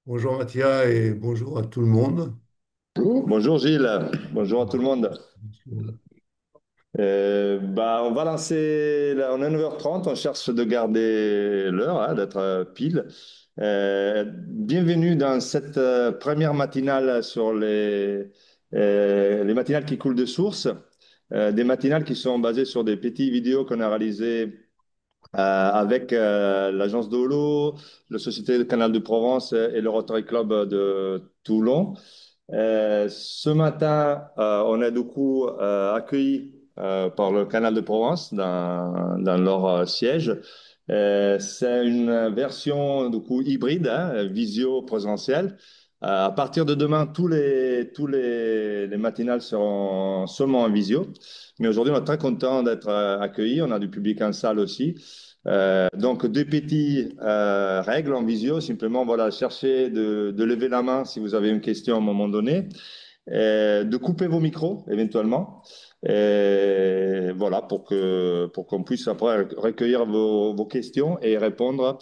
Bonjour Mathia et bonjour à tout le monde. Bonjour Gilles, bonjour à tout le monde. On va lancer, on est 9h30, on cherche de garder l'heure, hein, d'être pile. Bienvenue dans cette première matinale sur les matinales qui coulent de source. Des matinales qui sont basées sur des petites vidéos qu'on a réalisées avec l'agence Dolo, la Société de Canal de Provence et le Rotary Club de Toulon. Ce matin, on est du coup accueilli par le Canal de Provence dans leur siège. C'est une version du coup hybride, hein, visio-présentielle. À partir de demain, les matinales seront seulement en visio. Mais aujourd'hui, on est très content d'être accueillis. On a du public en salle aussi. Donc, deux petites règles en visio. Simplement, voilà, cherchez de lever la main si vous avez une question à un moment donné, de couper vos micros éventuellement. Voilà, pour qu'on puisse après recueillir vos questions et répondre.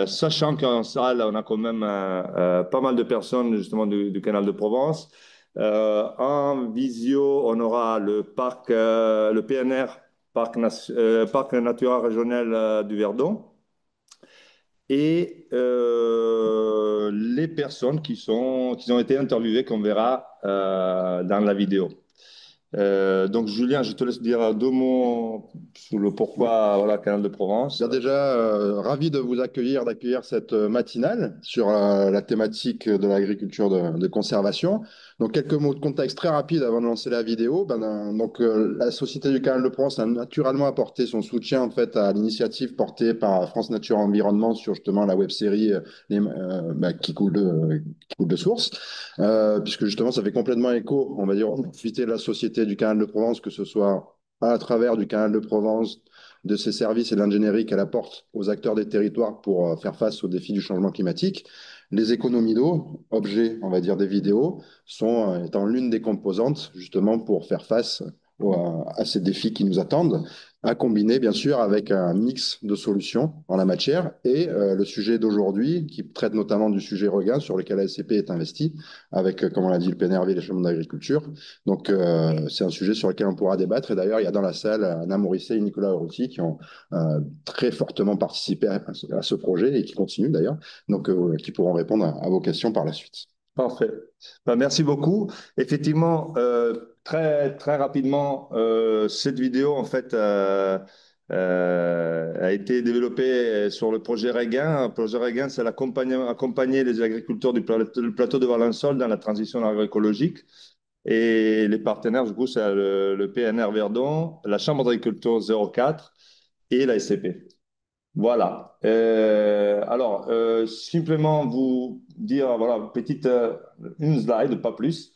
Sachant qu'en salle, on a quand même pas mal de personnes justement du Canal de Provence. En visio, on aura le PNR, Parc naturel régional du Verdon, et les personnes qui ont été interviewées qu'on verra dans la vidéo. Donc, Julien, je te laisse dire deux mots sur le pourquoi, voilà, Canal de Provence. Bien déjà, ravi de vous accueillir, d'accueillir cette matinale sur la thématique de l'agriculture de conservation. Donc, quelques mots de contexte très rapides avant de lancer la vidéo. La Société du Canal de Provence a naturellement apporté son soutien en fait à l'initiative portée par France Nature Environnement sur justement la web-série qui coule de source, puisque justement ça fait complètement écho, on va dire, aux activités de la Société du Canal de Provence, que ce soit à travers du Canal de Provence, de ses services et de l'ingénierie qu'elle apporte aux acteurs des territoires pour faire face aux défis du changement climatique. Les économies d'eau, objet, on va dire, des vidéos, sont étant l'une des composantes justement pour faire face à ces défis qui nous attendent, à combiner bien sûr avec un mix de solutions en la matière et le sujet d'aujourd'hui qui traite notamment du sujet regain sur lequel la SCP est investie avec, comme on l'a dit, le PNRV et les chambres d'agriculture. Donc, c'est un sujet sur lequel on pourra débattre. Et d'ailleurs, il y a dans la salle Anna Morisset et Nicolas Routy qui ont très fortement participé à ce projet et qui continuent d'ailleurs, donc qui pourront répondre à vos questions par la suite. Parfait. Ben, merci beaucoup. Effectivement, très, très rapidement, cette vidéo, en fait, a été développée sur le projet Regain. Le projet Regain, c'est accompagner les agriculteurs du plateau de Valensole dans la transition agroécologique. Et les partenaires, du coup, c'est le PNR Verdon, la Chambre d'agriculture 04 et la SCP. Voilà. Simplement vous dire, voilà, une slide, pas plus,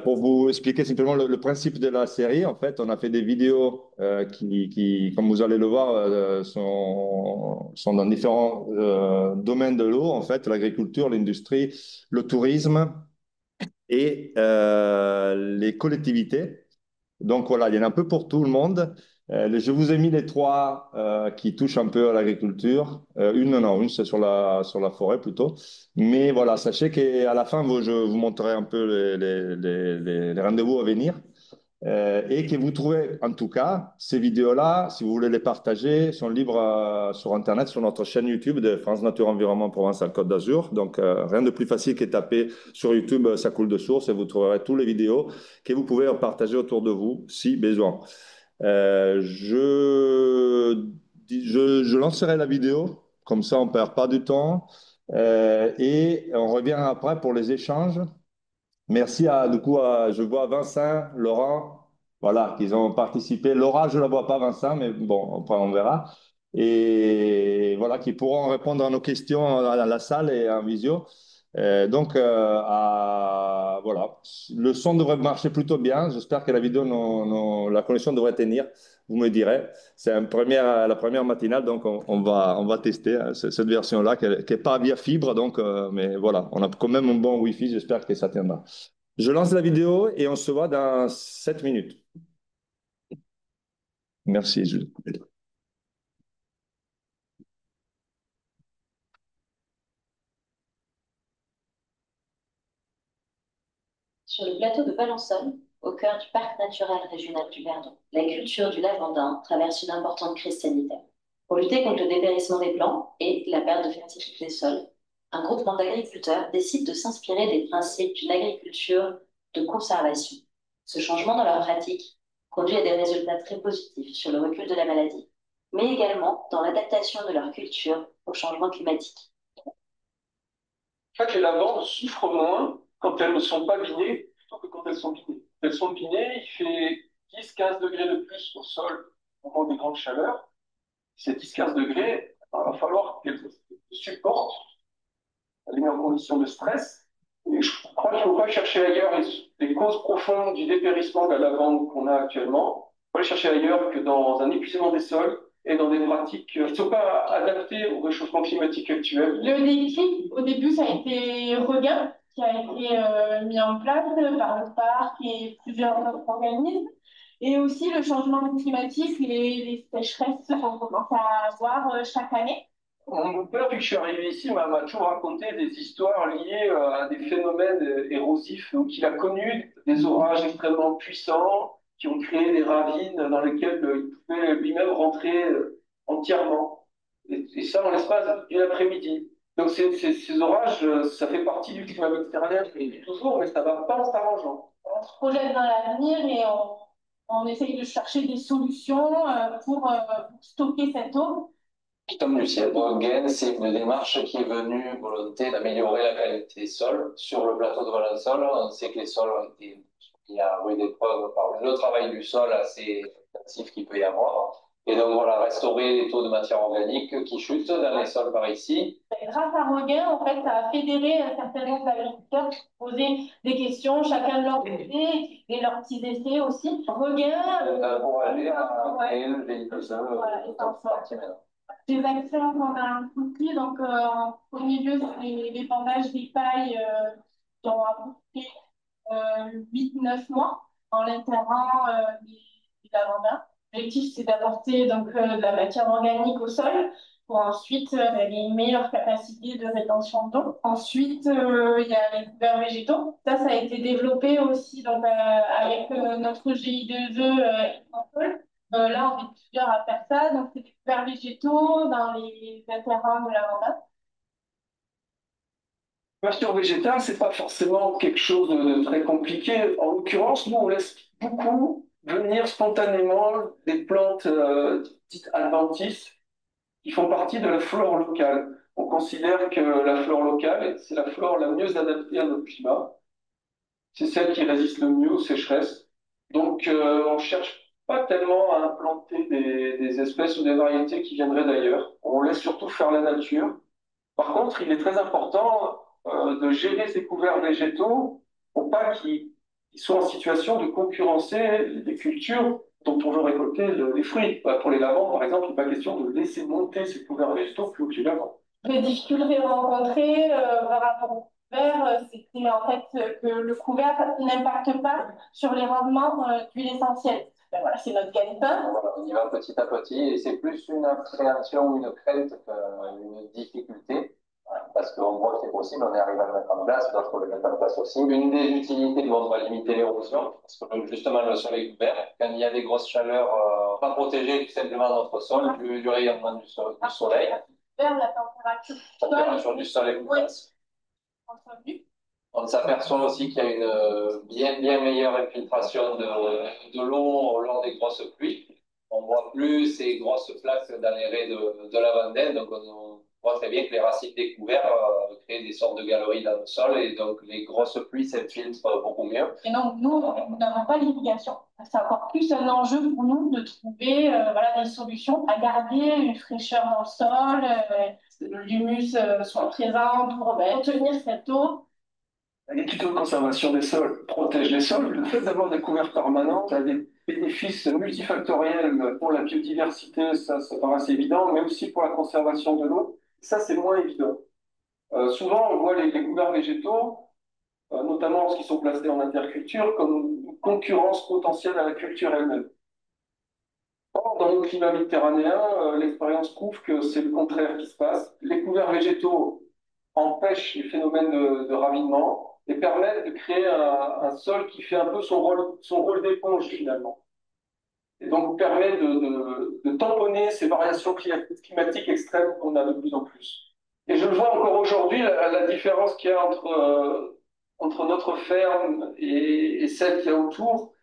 pour vous expliquer simplement le principe de la série. En fait, on a fait des vidéos comme vous allez le voir, sont dans différents domaines de l'eau, en fait, l'agriculture, l'industrie, le tourisme et les collectivités. Donc voilà, il y en a un peu pour tout le monde. Je vous ai mis les trois qui touchent un peu à l'agriculture. Une c'est sur sur la forêt plutôt. Mais voilà, sachez qu'à la fin, je vous montrerai un peu les rendez-vous à venir. Et que vous trouvez, en tout cas, ces vidéos-là, si vous voulez les partager, sont libres sur Internet, sur notre chaîne YouTube de France Nature Environnement Provence-Alpes-Côte d'Azur. Donc, rien de plus facile que taper sur YouTube, ça coule de source et vous trouverez toutes les vidéos que vous pouvez partager autour de vous si besoin. Je lancerai la vidéo, comme ça on ne perd pas du temps. Et on revient après pour les échanges. Merci je vois Vincent, Laurent, voilà, qu'ils ont participé. Laura, je ne la vois pas, Vincent, mais bon, après on verra. Et voilà, qui pourront répondre à nos questions à la salle et en visio. Voilà, le son devrait marcher plutôt bien. J'espère que la vidéo, la connexion devrait tenir. Vous me direz. C'est la première matinale, donc on va tester hein, cette version-là, qui n'est pas via fibre, donc, mais voilà, on a quand même un bon Wi-Fi. J'espère que ça tiendra. Je lance la vidéo et on se voit dans 7 minutes. Merci, Jules. Sur le plateau de Valençol, au cœur du parc naturel régional du Verdon, la culture du lavandin traverse une importante crise sanitaire. Pour lutter contre le dépérissement des plants et la perte de fertilité des sols, un groupement d'agriculteurs décide de s'inspirer des principes d'une agriculture de conservation. Ce changement dans leur pratique conduit à des résultats très positifs sur le recul de la maladie, mais également dans l'adaptation de leur culture au changement climatique. En fait, les lavandes souffrent moins quand elles ne sont pas binées plutôt que quand elles sont binées. Quand elles sont binées, il fait 10-15 degrés de plus au sol au moment des grandes chaleurs. Ces 10-15 degrés, il va falloir qu'elles supportent, les met en condition de stress. Et je crois qu'il ne faut pas chercher ailleurs les causes profondes du dépérissement de la lavande qu'on a actuellement. Il faut les chercher ailleurs que dans un épuisement des sols et dans des pratiques qui ne sont pas adaptées au réchauffement climatique actuel. Le déclic, au début, ça a été Regain, qui a été mis en place par le parc et plusieurs autres organismes. Et aussi le changement climatique et les sécheresses qu'on commence à avoir chaque année. Mon père, depuis que je suis arrivé ici, m'a toujours raconté des histoires liées à des phénomènes érosifs. Donc, il a connu des orages extrêmement puissants qui ont créé des ravines dans lesquelles il pouvait lui-même rentrer entièrement. Et ça, en l'espace d'une après-midi. Donc, ces orages, ça fait partie du climat méditerranéen depuis toujours, mais ça ne va pas en s'arrangeant. On se projette dans l'avenir et on essaye de chercher des solutions pour stocker cette eau. Tom Lucien Gain, c'est une démarche qui est venue volonté d'améliorer la qualité des sols. Sur le plateau de Valençol, on sait que les sols ont été, il y a eu des preuves par le travail du sol assez intensif qu'il peut y avoir. Et donc voilà, restaurer les taux de matière organique qui chutent dans les sols par ici. Grâce à Regain, en fait, ça a fédéré un certain nombre d'agriculteurs qui posaient des questions, chacun de leur côté, et leurs petits essais aussi. Regain, pour aller à créer le véhicule voilà, est en sorte. Des actions qu'on a inculquées, donc en premier lieu, c'est l'épandage des pailles qui ont à peu près 8-9 mois en l'intérant des lavandins. L'objectif, c'est d'apporter donc de la matière organique au sol pour ensuite une meilleure capacité de rétention d'eau. Ensuite, il y a les couverts végétaux. Ça a été développé aussi donc, avec notre GI2E là, on est plusieurs à faire ça. Donc, c'est des couverts végétaux dans les terrains de lavandin. Couverture végétale, c'est pas forcément quelque chose de très compliqué. En l'occurrence, nous, on laisse beaucoup venir spontanément des plantes dites adventices qui font partie de la flore locale. On considère que la flore locale, c'est la flore la mieux adaptée à notre climat. C'est celle qui résiste le mieux aux sécheresses. Donc, on cherche pas tellement à implanter des espèces ou des variétés qui viendraient d'ailleurs. On laisse surtout faire la nature. Par contre, il est très important de gérer ces couverts végétaux pour pas qu'ils soient en situation de concurrencer des cultures dont on veut récolter les fruits. Pour les lavandes, par exemple, il n'est pas question de laisser monter ces couverts végétaux plus haut que les lavandes. Les difficultés rencontrées par rapport au couvert, c'était en fait que le couvert n'impacte pas sur les rendements d'huile essentielle. Ben voilà, c'est notre gagne-pain. Voilà, on y va petit à petit et c'est plus une appréhension ou une crainte qu'une difficulté. Parce qu'on voit que c'est possible, on est arrivé à le mettre en place, d'autres le mettre en place aussi. Une des utilités, bon, on va limiter l'érosion, parce que justement le sol est couvert. Quand il y a des grosses chaleurs, on va protéger tout simplement notre sol du rayonnement du soleil. Vers la Température du sol est plus basse. On s'aperçoit aussi qu'il y a une bien meilleure infiltration de l'eau lors des grosses pluies. On ne voit plus ces grosses flaques dans les raies de lavandin, donc on voit très bien que les racines découvertes créent des sortes de galeries dans le sol et donc les grosses pluies s'infiltrent beaucoup mieux. Et donc nous n'avons pas l'irrigation. C'est encore plus un enjeu pour nous de trouver voilà, des solutions à garder une fraîcheur dans le sol, l'humus soit présent pour obtenir cette eau. L'agriculture de conservation des sols protège les sols. Le fait d'avoir des couverts permanents a des bénéfices multifactoriels pour la biodiversité, ça paraît assez évident, mais aussi pour la conservation de l'eau. Ça, c'est moins évident. Souvent, on voit les couverts végétaux, notamment lorsqu'ils sont placés en interculture, comme une concurrence potentielle à la culture elle-même. Or, dans le climat méditerranéen, l'expérience prouve que c'est le contraire qui se passe. Les couverts végétaux empêchent les phénomènes de ravinement. et permettent de créer un sol qui fait un peu son rôle d'éponge finalement. Et donc permet de tamponner ces variations climatiques extrêmes qu'on a de plus en plus. Et je le vois encore aujourd'hui, la différence qu'il y a entre notre ferme et celle qu'il y a autour.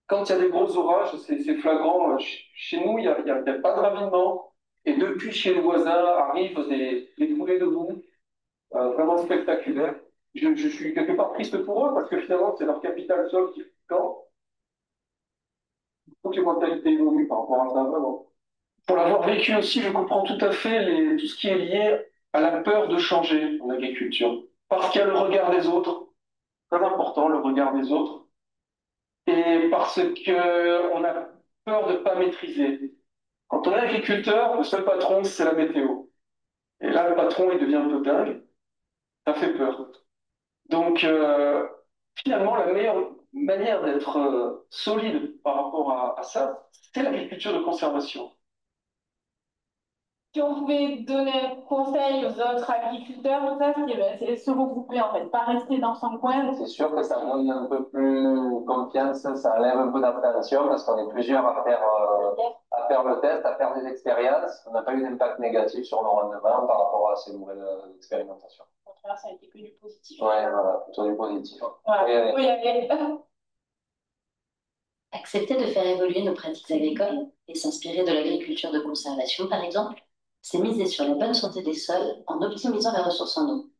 Quand il y a des gros orages, c'est flagrant. Chez nous, il y a pas de ravinement. Et depuis chez les voisins arrivent des coulées de boue vraiment spectaculaires. Je suis quelque part triste pour eux parce que finalement, c'est leur capital sol qui est fréquent. Il faut que les mentalités évoluent par rapport à ça, vraiment. Pour l'avoir vécu aussi, je comprends tout à fait tout ce qui est lié à la peur de changer en agriculture. Parce qu'il y a le regard des autres, très important, le regard des autres, et parce qu'on a peur de ne pas maîtriser. Quand on est agriculteur, le seul patron, c'est la météo. Et là, le patron, il devient un peu dingue, ça fait peur. Donc, finalement, la meilleure manière d'être solide par rapport à ça, c'est l'agriculture de conservation. Si on pouvait donner un conseil aux autres agriculteurs, ça, c'est se regrouper en fait, pas rester dans son coin. C'est sûr que ça donne un peu plus confiance, ça enlève un peu d'appréhension parce qu'on est plusieurs à faire le test, à faire des expériences. On n'a pas eu d'impact négatif sur nos rendements par rapport à ces nouvelles expérimentations. Au contraire, ça a été que du positif. Ouais, voilà, plutôt du positif. Voilà, oui, allez. Accepter de faire évoluer nos pratiques agricoles et s'inspirer de l'agriculture de conservation, par exemple, c'est miser sur la bonne santé des sols en optimisant les ressources en eau.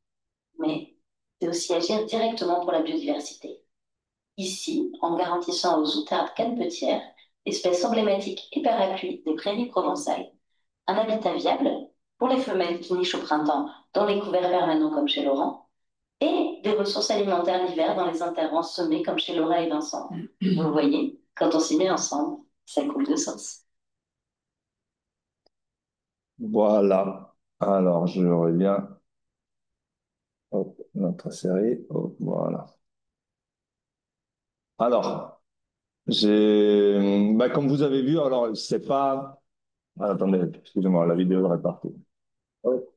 Mais c'est aussi agir directement pour la biodiversité. Ici, en garantissant aux outardes canepetières, espèces emblématiques et parapluies des prairies provençales, un habitat viable pour les femelles qui nichent au printemps dans les couverts permanents comme chez Laurent, et des ressources alimentaires l'hiver dans les interrants semés comme chez Laura et Vincent. Vous voyez, quand on s'y met ensemble, ça coule de sens. Voilà. Alors, je reviens. Hop, notre série. Hop, voilà. Alors, comme vous avez vu, alors, c'est pas. Ah, attendez, excusez-moi, la vidéo est partie. Hop,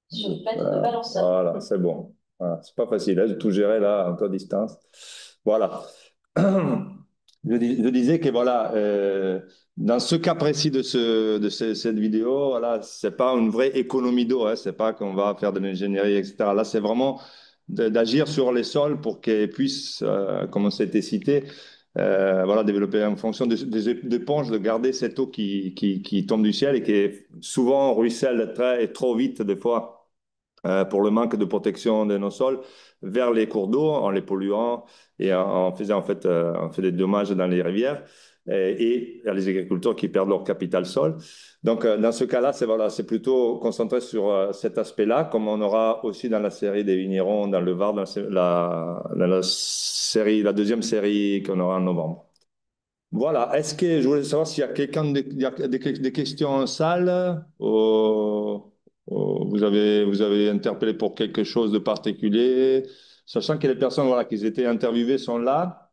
Sur le plateau de balanceur. voilà, c'est bon. Voilà, c'est pas facile, hein, de tout gérer là, en temps distance. Voilà. Je disais que voilà, dans ce cas précis cette vidéo, voilà, c'est pas une vraie économie d'eau, hein, c'est pas qu'on va faire de l'ingénierie, etc. Là, c'est vraiment d'agir sur les sols pour qu'ils puissent, comme ça a été cité, voilà, développer en fonction des éponges, de garder cette eau qui tombe du ciel et qui souvent ruisselle très et trop vite des fois pour le manque de protection de nos sols vers les cours d'eau en les polluant et en faisant en fait, on fait des dommages dans les rivières et il y a les agriculteurs qui perdent leur capital sol. Donc dans ce cas-là, c'est plutôt concentré sur cet aspect-là, comme on aura aussi dans la série des vignerons dans le Var, dans la deuxième série qu'on aura en novembre. Voilà. Est-ce que je voulais savoir s'il y a il y a des questions en salle vous avez interpellé pour quelque chose de particulier, sachant que les personnes voilà, qui étaient interviewées sont là.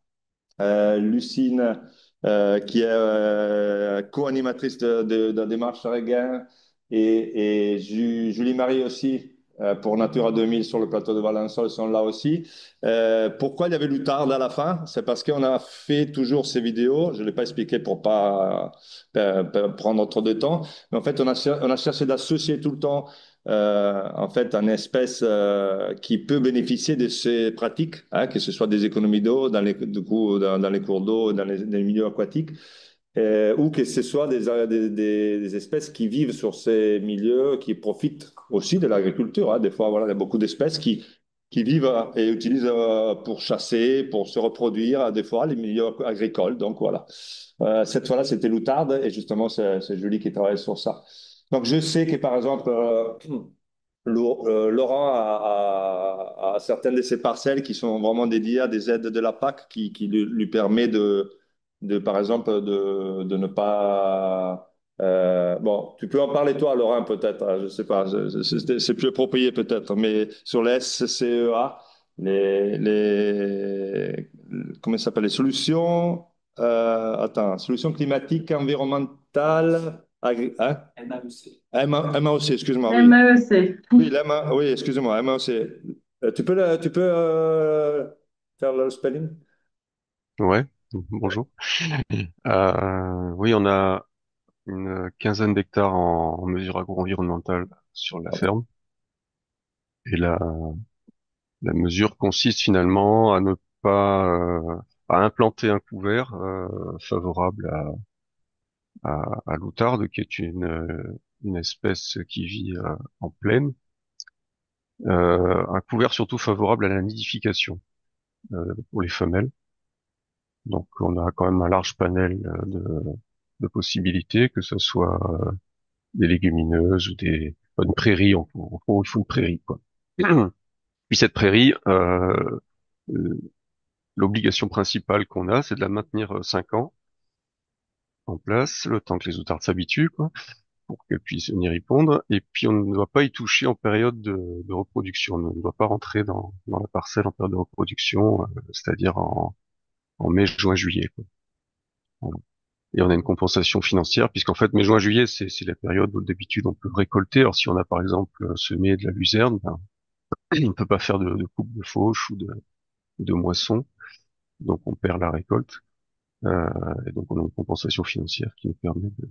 Lucine, qui est co-animatrice de Démarche Regain, et Julie-Marie aussi, pour Natura 2000 sur le plateau de Valençol, sont là aussi. Pourquoi il y avait l'outarde à la fin? C'est parce qu'on a fait toujours ces vidéos, je ne l'ai pas expliqué pour pas prendre trop de temps, mais en fait, on a cherché d'associer tout le temps en fait, une espèce qui peut bénéficier de ces pratiques, hein, que ce soit des économies d'eau du coup, dans les cours d'eau, dans les milieux aquatiques, ou que ce soit des espèces qui vivent sur ces milieux, qui profitent aussi de l'agriculture. Hein. Des fois, voilà, il y a beaucoup d'espèces qui vivent et utilisent pour chasser, pour se reproduire, des fois, les milieux agricoles. Donc voilà. Cette fois-là, c'était l'outarde, et justement, c'est Julie qui travaille sur ça. Donc, je sais que, par exemple, Laurent a certaines de ses parcelles qui sont vraiment dédiées à des aides de la PAC qui lui permet par exemple, de ne pas... bon, tu peux en parler toi, Laurent, peut-être, hein, je ne sais pas, c'est plus approprié peut-être, mais sur les SCEA, comment ça s'appelle, les solutions, solutions climatiques, environnementales, hein? MAOC, excuse-moi, oui. MEC. Oui, oui, excusez-moi, MAOC. Tu peux faire le spelling? Ouais, bonjour. Oui, on a une quinzaine d'hectares en mesure agro-environnementale sur la ferme. Et la mesure consiste finalement à ne pas à implanter un couvert favorable à l'outarde, qui est une espèce qui vit en plaine. Un couvert surtout favorable à la nidification pour les femelles. Donc on a quand même un large panel de possibilités, que ce soit des légumineuses ou une prairie. En gros, il faut une prairie, quoi. Puis cette prairie, euh, l'obligation principale qu'on a, c'est de la maintenir 5 ans en place, le temps que les outardes s'habituent, quoi, pour qu'elles puissent venir y pondre. Et puis on ne doit pas y toucher en période de reproduction. On ne doit pas rentrer dans la parcelle en période de reproduction, c'est-à-dire en mai, juin, juillet, quoi. Voilà. Et on a une compensation financière, puisqu'en fait, mai, juin, juillet, c'est la période où d'habitude on peut récolter. Alors si on a par exemple semé de la luzerne, ben, on ne peut pas faire de coupe de fauche ou de moisson, donc on perd la récolte. Euh, et donc on a une compensation financière qui nous permet de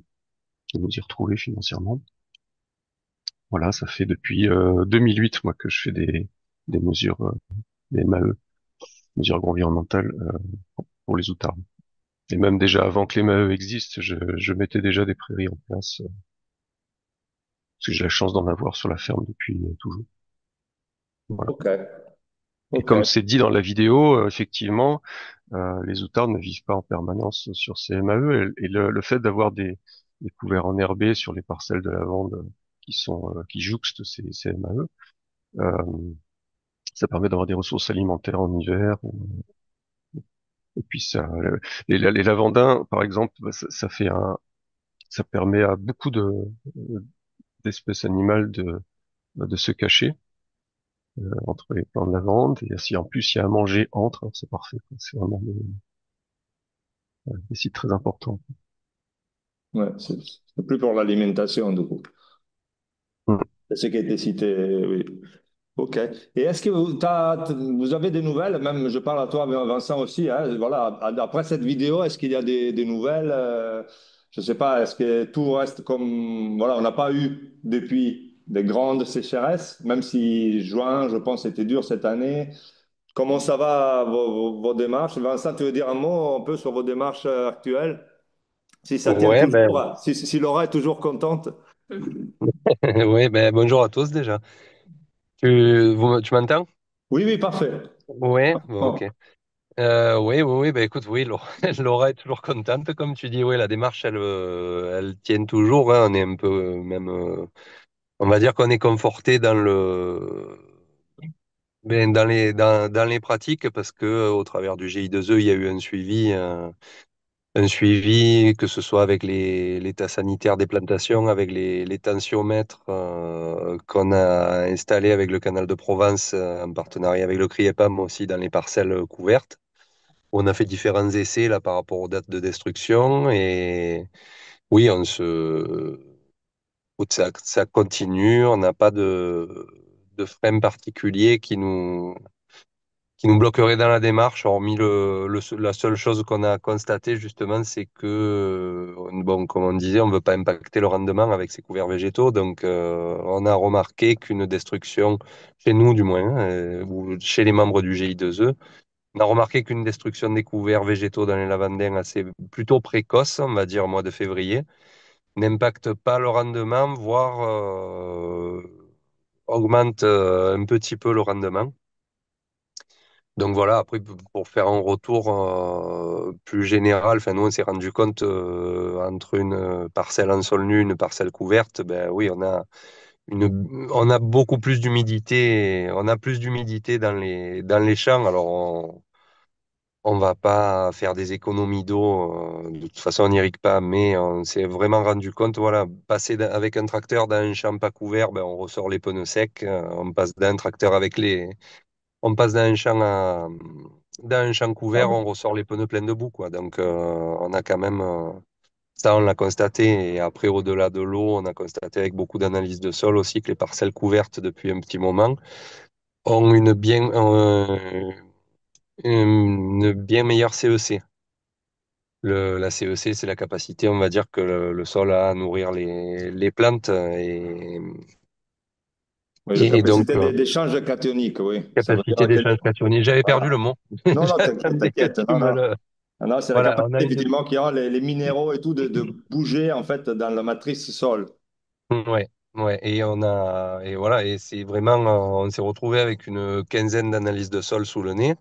nous y retrouver financièrement. Voilà, ça fait depuis 2008 moi que je fais des mesures, des MAE, mesures environnementales pour les outardes. Et même déjà avant que les MAE existent, je mettais déjà des prairies en place, parce que j'ai la chance d'en avoir sur la ferme depuis toujours. Voilà. Ok, Et ok. comme c'est dit dans la vidéo, effectivement, les outardes ne vivent pas en permanence sur ces MAE, et le fait d'avoir des couverts enherbés sur les parcelles de lavande qui jouxtent ces MAE, euh, ça permet d'avoir des ressources alimentaires en hiver. Et puis les lavandins, par exemple, bah, ça permet à beaucoup d'espèces animales de se cacher entre les plants de lavande. Et si en plus il y a à manger entre, c'est parfait, quoi. C'est vraiment des sites très importants. Ouais, c'est plus pour l'alimentation, du coup. Mm. C'est ce qui a été cité, oui. Ok. Et est-ce que vous avez des nouvelles, même je parle à toi, Vincent aussi, hein, voilà, après cette vidéo, est-ce qu'il y a des nouvelles je ne sais pas, est-ce que tout reste comme... Voilà, on n'a pas eu depuis des grandes sécheresses, même si juin, je pense, était dur cette année. Comment ça va vos démarches? Vincent, tu veux dire un mot un peu sur vos démarches actuelles? Si ça tient Ouais, ben, toujours, si Laura est toujours contente. ouais, ben, bonjour à tous déjà. Tu m'entends? Oui, oui, parfait. Ouais, bon, ok. Bon. Oui, oui, oui, ben écoute, oui, Laura, Laura est toujours contente, comme tu dis, oui, la démarche, elle tient toujours, hein, on est un peu, même, on va dire qu'on est conforté dans les pratiques, parce que au travers du GI2E, il y a eu un suivi, que ce soit avec l'état sanitaire des plantations, avec les tensiomètres qu'on a installés avec le canal de Provence en partenariat avec le CRIEPAM aussi dans les parcelles couvertes. On a fait différents essais là par rapport aux dates de destruction et oui, ça continue. On n'a pas de frein particulier qui nous bloquerait dans la démarche, hormis la seule chose qu'on a constatée justement, c'est que, bon, comme on disait, on ne veut pas impacter le rendement avec ces couverts végétaux, donc on a remarqué qu'une destruction, chez nous du moins, ou chez les membres du GI2E, on a remarqué qu'une destruction des couverts végétaux dans les lavandins assez plutôt précoce, on va dire au mois de février, n'impacte pas le rendement, voire augmente un petit peu le rendement. Donc voilà, après, pour faire un retour plus général, enfin, nous, on s'est rendu compte entre une parcelle en sol nu, une parcelle couverte, ben oui, on a beaucoup plus d'humidité, on a plus d'humidité dans les champs. Alors, on va pas faire des économies d'eau, de toute façon, on n'irrigue pas, mais on s'est vraiment rendu compte, voilà, passer avec un tracteur dans un champ pas couvert, ben, on ressort les pneus secs, on passe d'un tracteur on passe dans un champ Ah couvert, bon. on ressort les pneus pleins de boue, quoi. Donc, on a quand même, ça, on l'a constaté. Et après, au-delà de l'eau, on a constaté avec beaucoup d'analyses de sol aussi que les parcelles couvertes depuis un petit moment, ont une bien meilleure CEC. La CEC, c'est la capacité, on va dire, que le sol a à nourrir les plantes Oui, la et donc capacité d'échange cationique, oui. Ça veut capacité dire que... d'échange cationique. J'avais perdu Voilà. le mot. Non, non, t'inquiète, J'attendais que t'inquiète. tu Non, me non. le... Ah non, c'est la Voilà, on a capacité, une... effectivement, qui ont les minéraux et tout de bouger, en fait, dans la matrice sol. Ouais, ouais. Et voilà, et c'est vraiment, on s'est retrouvé avec une quinzaine d'analyses de sol sous le nez.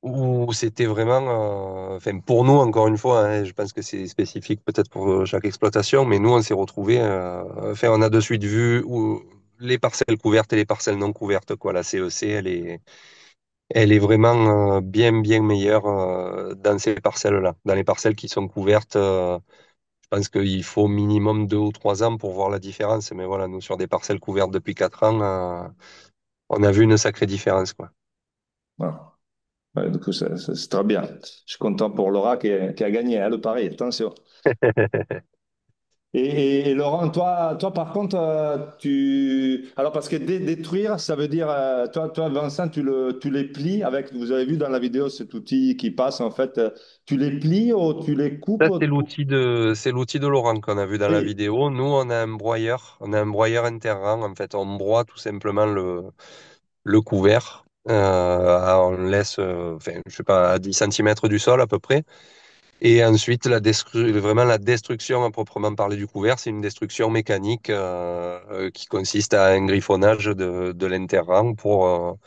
Où c'était vraiment, enfin pour nous encore une fois, hein, je pense que c'est spécifique peut-être pour chaque exploitation, mais nous on s'est retrouvé, enfin on a de suite vu où les parcelles couvertes et les parcelles non couvertes, quoi. La CEC, elle est vraiment bien meilleure dans ces parcelles-là. Dans les parcelles qui sont couvertes, je pense qu'il faut minimum 2 ou 3 ans pour voir la différence. Mais voilà, nous sur des parcelles couvertes depuis 4 ans, on a vu une sacrée différence, quoi. Voilà. Ouais, du coup, c'est très bien. Je suis content pour Laura qui a gagné, hein, le pari, attention. Et Laurent, toi, par contre, alors parce que détruire, ça veut dire, toi, Vincent, tu les plies avec, vous avez vu dans la vidéo cet outil qui passe, en fait, tu les plies ou tu les coupes? Ça, c'est l'outil de Laurent qu'on a vu dans la Oui. vidéo. Nous, on a un broyeur interrang. En fait, on broie tout simplement le couvert. On le laisse, enfin, je sais pas, à 10 centimètres du sol à peu près. Et ensuite, vraiment la destruction à proprement parler du couvert, c'est une destruction mécanique qui consiste à un griffonnage de l'interrang pour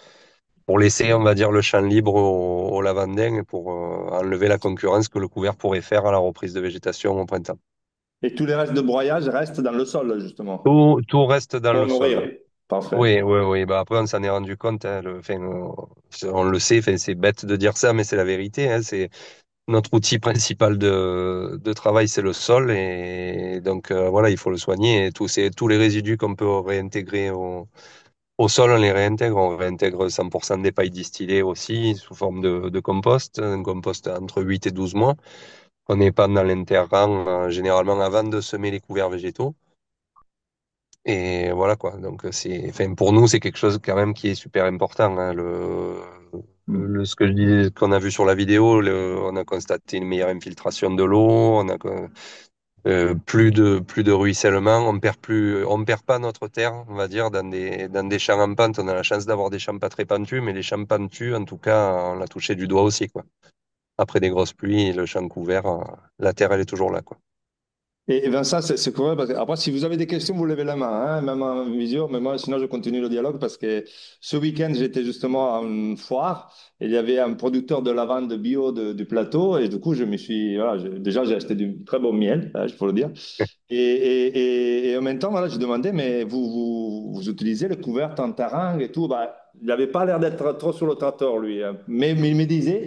laisser, on va dire, le champ libre au lavandin et pour enlever la concurrence que le couvert pourrait faire à la reprise de végétation au printemps. Et tous les restes de broyage restent dans le sol, justement, Tout reste dans pour le sol. nourrir. Parfait. Oui, oui, oui. Bah, après, on s'en est rendu compte, hein, enfin, on le sait, enfin, c'est bête de dire ça, mais c'est la vérité, hein, c'est notre outil principal de travail, c'est le sol. Et donc, voilà, il faut le soigner. Et tous les résidus qu'on peut réintégrer au sol, on les réintègre. On réintègre 100% des pailles distillées aussi sous forme de compost, un compost entre 8 et 12 mois. On n'est pas dans l'interrang, généralement avant de semer les couverts végétaux. Et voilà quoi. Donc enfin pour nous c'est quelque chose quand même qui est super important, hein. Ce que je disais, qu'on a vu sur la vidéo, on a constaté une meilleure infiltration de l'eau, on a plus de ruissellement, on perd pas notre terre, on va dire dans des champs en pente. On a la chance d'avoir des champs pas très pentus, mais les champs pentus, en tout cas, on l'a touché du doigt aussi quoi. Après des grosses pluies, le champ couvert, la terre elle est toujours là quoi. Et Vincent, c'est cool parce que après, si vous avez des questions, vous levez la main, hein, même en visio. Mais moi, sinon, je continue le dialogue parce que ce week-end, j'étais justement à une foire et il y avait un producteur de lavande bio du plateau. Et du coup, je me suis. Voilà, déjà, j'ai acheté du très bon miel, hein, il faut le dire. Et en même temps, voilà, je demandais, mais vous utilisez le couvert en tarang et tout. Bah, il n'avait pas l'air d'être trop sur le tracteur, lui, hein. Mais il me disait,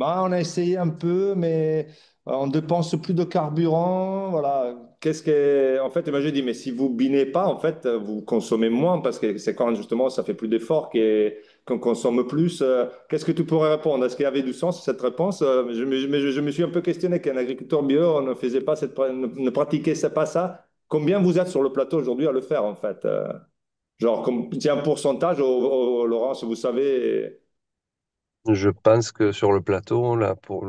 bah, on a essayé un peu, mais on dépense plus de carburant. Voilà. En fait, moi, j'ai dit, mais si vous binez pas, en fait, vous consommez moins parce que c'est quand justement ça fait plus d'efforts qu'on consomme plus. Qu'est-ce que tu pourrais répondre? Est-ce qu'il y avait du sens cette réponse? Je me suis un peu questionné qu'un agriculteur bio on ne faisait pas ne pratiquait pas ça. Combien vous êtes sur le plateau aujourd'hui à le faire, en fait? Genre, il y a un pourcentage, Laurence, vous savez. Je pense que sur le plateau, là, pour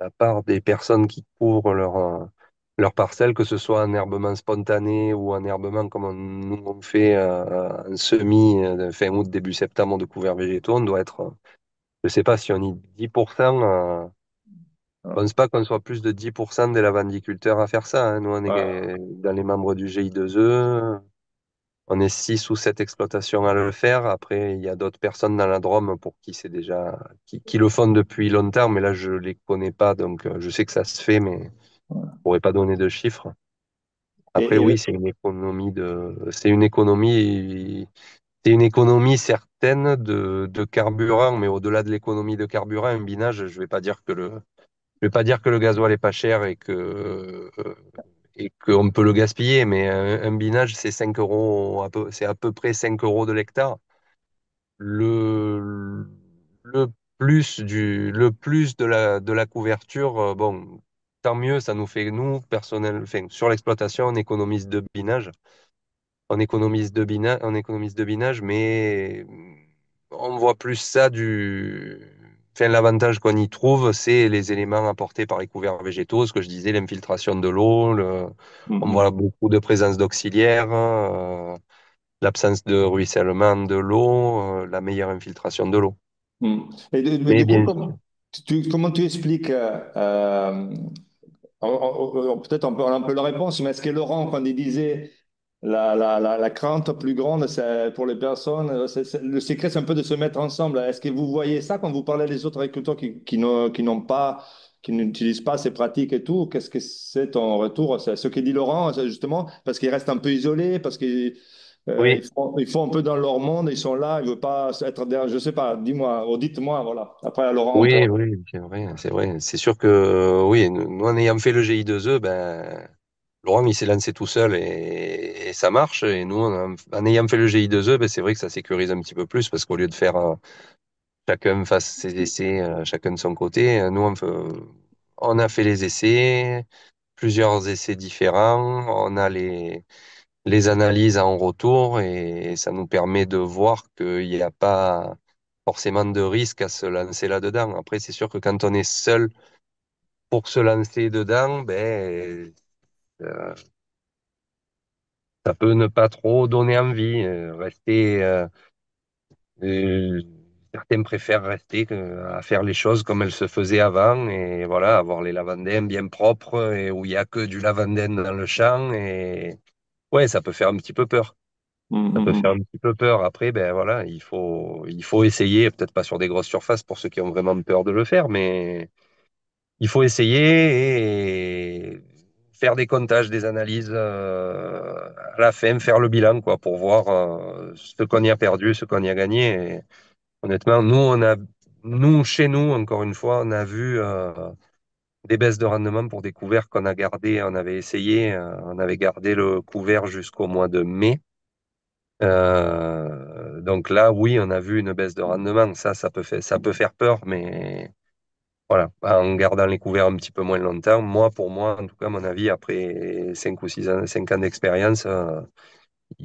la part des personnes qui couvrent leur parcelle, que ce soit un herbement spontané ou un herbement comme nous on fait en semis fin août, début septembre de couverts végétaux, on doit être, je sais pas si on y 10%, je pense pas qu'on soit plus de 10% des lavandiculteurs à faire ça, hein. Nous, on Voilà. est dans les membres du GI2E. On est 6 ou 7 exploitations à le faire. Après, il y a d'autres personnes dans la Drôme pour qui c'est déjà, qui le font depuis longtemps, mais là, je les connais pas, donc je sais que ça se fait, mais je pourrais pas donner de chiffres. Après, Et, et- oui, c'est une économie certaine de carburant, mais au-delà de l'économie de carburant, un binage, je vais pas dire que le gasoil est pas cher et qu'on peut le gaspiller, mais un binage, c'est 5 euros, c'est à peu près 5 euros de l'hectare. Le, le plus de la couverture, bon, tant mieux, ça nous fait, nous, personnel, enfin, sur l'exploitation, on économise 2 binages. on économise de binage, mais on voit plus ça Enfin, l'avantage qu'on y trouve, c'est les éléments apportés par les couverts végétaux, ce que je disais, l'infiltration de l'eau, on voit Mhm. beaucoup de présence d'auxiliaires, l'absence de ruissellement de l'eau, la meilleure infiltration de l'eau. Mhm. Mais Mais du coup, bien, comment tu expliques, peut-être on peut la réponse, mais est-ce que Laurent, quand il disait la crainte plus grande c'est pour les personnes, le secret, c'est un peu de se mettre ensemble. Est-ce que vous voyez ça quand vous parlez des autres agriculteurs qui n'ont pas, qui n'utilisent pas ces pratiques et tout? Qu'est-ce que c'est ton retour? C'est ce que dit Laurent, c'est justement, parce qu'ils restent un peu isolés, parce qu'ils oui, ils font un peu dans leur monde, ils sont là, ils ne veulent pas être derrière, je sais pas, dis-moi, ou dites-moi, voilà. Après, Laurent, on pourra. oui, c'est vrai, c'est vrai. C'est sûr que, oui, nous, en ayant fait le GI2E, ben, Laurent, il s'est lancé tout seul et ça marche. Et nous, en ayant fait le GI2E, ben, c'est vrai que ça sécurise un petit peu plus parce qu'au lieu de faire chacun fasse ses essais, chacun de son côté, nous, on a fait les essais, plusieurs essais différents. On a les analyses en retour et ça nous permet de voir qu'il n'y a pas forcément de risque à se lancer là-dedans. Après, c'est sûr que quand on est seul pour se lancer dedans, ben, euh, ça peut ne pas trop donner envie. Euh, Certains préfèrent rester à faire les choses comme elles se faisaient avant et voilà, avoir les lavandins bien propres et où il y a que du lavandin dans le champ et ouais, ça peut faire un petit peu peur. Ça peut faire un petit peu peur. Après, ben voilà, il faut essayer, peut-être pas sur des grosses surfaces pour ceux qui ont vraiment peur de le faire, mais il faut essayer et faire des comptages, des analyses à la fin, faire le bilan, quoi, pour voir ce qu'on y a perdu, ce qu'on y a gagné. Et honnêtement, nous, chez nous, encore une fois, on a vu des baisses de rendement pour des couverts qu'on a gardés. On avait essayé, on avait gardé le couvert jusqu'au mois de mai. Donc là, oui, on a vu une baisse de rendement. Ça peut faire peur, mais voilà, en gardant les couverts un petit peu moins longtemps. Pour moi, en tout cas, à mon avis, après 5 ou 6 ans, 5 ans d'expérience,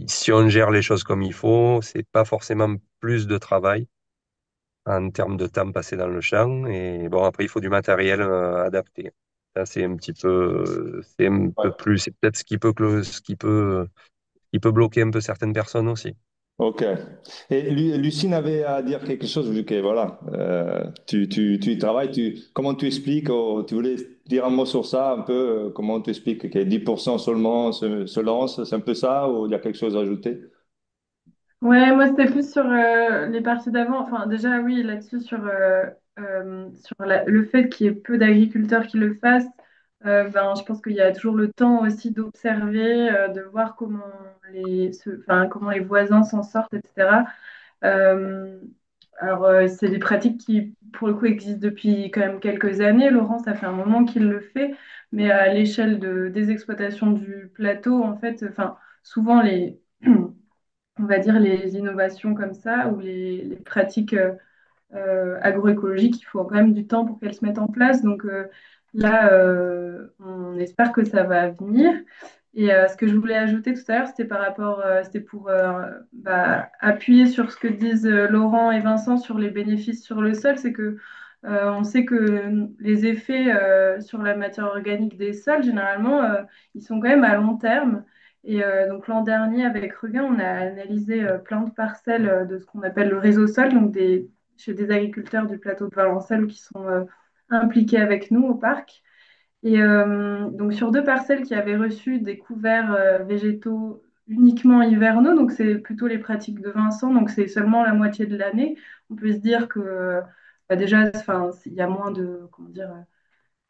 si on gère les choses comme il faut, c'est pas forcément plus de travail en termes de temps passé dans le champ. Et bon, après, il faut du matériel adapté. Ça, c'est un peu Ouais. plus, c'est peut-être ce qui peut bloquer un peu certaines personnes aussi. Ok. Et Lucine avait à dire quelque chose, vu que voilà, tu y travailles, comment tu expliques, tu voulais dire un mot sur ça, un peu, comment tu expliques que 10% seulement se lance, c'est un peu ça, ou il y a quelque chose à ajouter? Ouais, moi c'était plus sur les parties d'avant. Enfin, déjà, oui, là-dessus, sur le fait qu'il y ait peu d'agriculteurs qui le fassent, ben, je pense qu'il y a toujours le temps aussi d'observer, de voir enfin, comment les voisins s'en sortent, etc. Euh, c'est des pratiques qui, pour le coup, existent depuis quand même quelques années. Laurent, ça fait un moment qu'il le fait, mais à l'échelle des exploitations du plateau, en fait, enfin, souvent on va dire les innovations comme ça ou les pratiques agroécologiques, il faut quand même du temps pour qu'elles se mettent en place. Donc là, on espère que ça va venir. Et ce que je voulais ajouter tout à l'heure, c'était pour appuyer sur ce que disent Laurent et Vincent sur les bénéfices sur le sol, c'est que on sait que les effets sur la matière organique des sols, généralement, ils sont quand même à long terme. Et donc l'an dernier, avec Regain, on a analysé plein de parcelles de ce qu'on appelle le réseau sol, donc chez des agriculteurs du plateau de Valencelles qui sont impliqués avec nous au parc. Et donc sur deux parcelles qui avaient reçu des couverts végétaux uniquement hivernaux, donc c'est plutôt les pratiques de Vincent, donc c'est seulement la moitié de l'année, on peut se dire que déjà, enfin, il y a moins de, comment dire,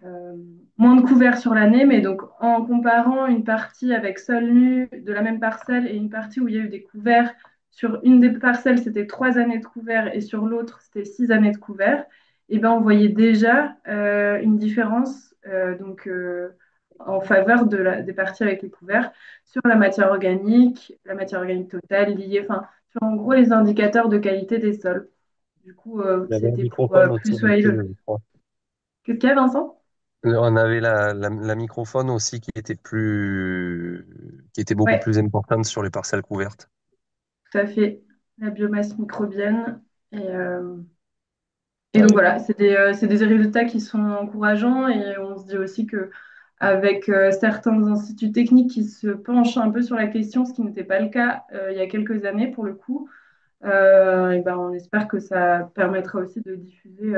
euh, moins de couverts sur l'année, mais donc en comparant une partie avec sol nu de la même parcelle et une partie où il y a eu des couverts, sur une des parcelles c'était 3 années de couverts et sur l'autre c'était 6 années de couverts, et ben on voyait déjà une différence en faveur des parties avec les couverts sur la matière organique totale liée, enfin sur en gros les indicateurs de qualité des sols. Du coup, Il y avait un c'était pour microphone plus aussi soigner dessus, le. je crois. Qu'est-ce qu'il y a, Vincent? On avait la microfaune aussi qui était beaucoup Ouais, plus importante sur les parcelles couvertes. tout à fait. La biomasse microbienne. Et donc Ouais. voilà, c'est des résultats qui sont encourageants et on se dit aussi que avec certains instituts techniques qui se penchent un peu sur la question, ce qui n'était pas le cas il y a quelques années pour le coup, et ben on espère que ça permettra aussi de diffuser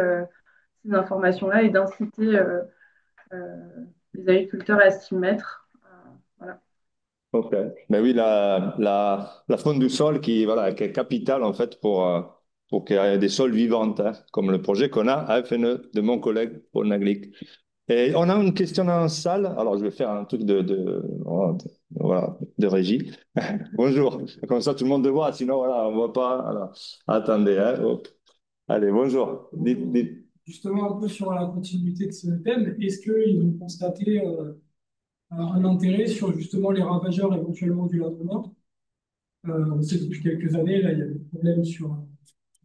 ces informations-là et d'inciter euh, les agriculteurs à s'y mettre. Voilà. Ok. Mais oui, la faune du sol qui est capitale en fait pour qu'il y ait des sols vivants, hein, comme le projet qu'on a à FNE de mon collègue Paul Naglic. Et on a une question en salle. Alors, je vais faire un truc voilà, de régie. Bonjour. Comme ça, tout le monde le voit. Sinon, voilà, on ne voit pas. Alors, attendez. Hein, hop. Allez, bonjour. Dites. Justement, un peu sur la continuité de ce thème, est-ce qu'ils ont constaté un intérêt sur justement les ravageurs éventuellement du lagon nord? On sait que depuis quelques années, là, il y a des problèmes sur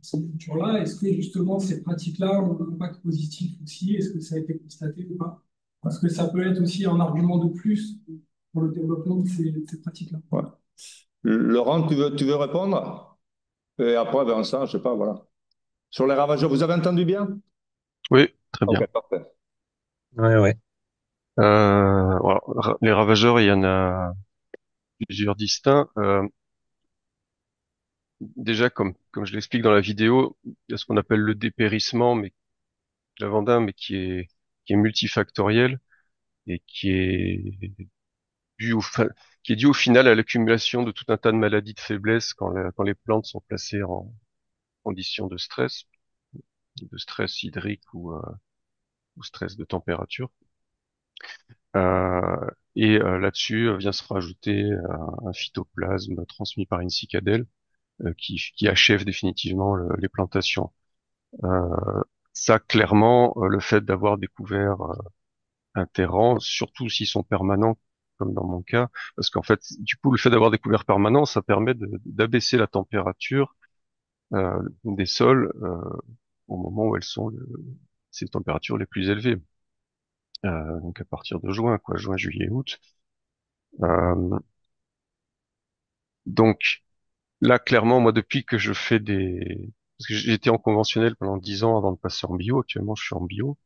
ces cultures-là. Est-ce que justement ces pratiques-là ont un impact positif aussi? Est-ce que ça a été constaté ou pas? Parce que ça peut être aussi un argument de plus pour le développement de de ces pratiques-là. Ouais. Laurent, tu veux répondre? Et après, Vincent, je sais pas, voilà. Sur les ravageurs, vous avez entendu bien? Oui, très Ok, bien. parfait. Ouais, ouais. Voilà. Les ravageurs, il y en a plusieurs distincts. Déjà, comme je l'explique dans la vidéo, il y a ce qu'on appelle le dépérissement, mais lavandin, mais qui est multifactoriel et dû au, fa- qui est dû au final à l'accumulation de tout un tas de maladies de faiblesse quand les plantes sont placées en conditions de stress hydrique ou stress de température. Euh, Là-dessus vient se rajouter un phytoplasme transmis par une cicadelle qui achève définitivement les plantations. Euh, Ça, clairement, le fait d'avoir découvert un terran, surtout s'ils sont permanents, comme dans mon cas, parce qu'en fait, du coup, le fait d'avoir découvert permanent, ça permet d'abaisser la température des sols au moment où elles sont ces températures les plus élevées. Donc à partir de juin, quoi, juin, juillet, août. Euh, donc là, clairement, moi, depuis que je fais parce que j'étais en conventionnel pendant 10 ans avant de passer en bio. Actuellement, je suis en bio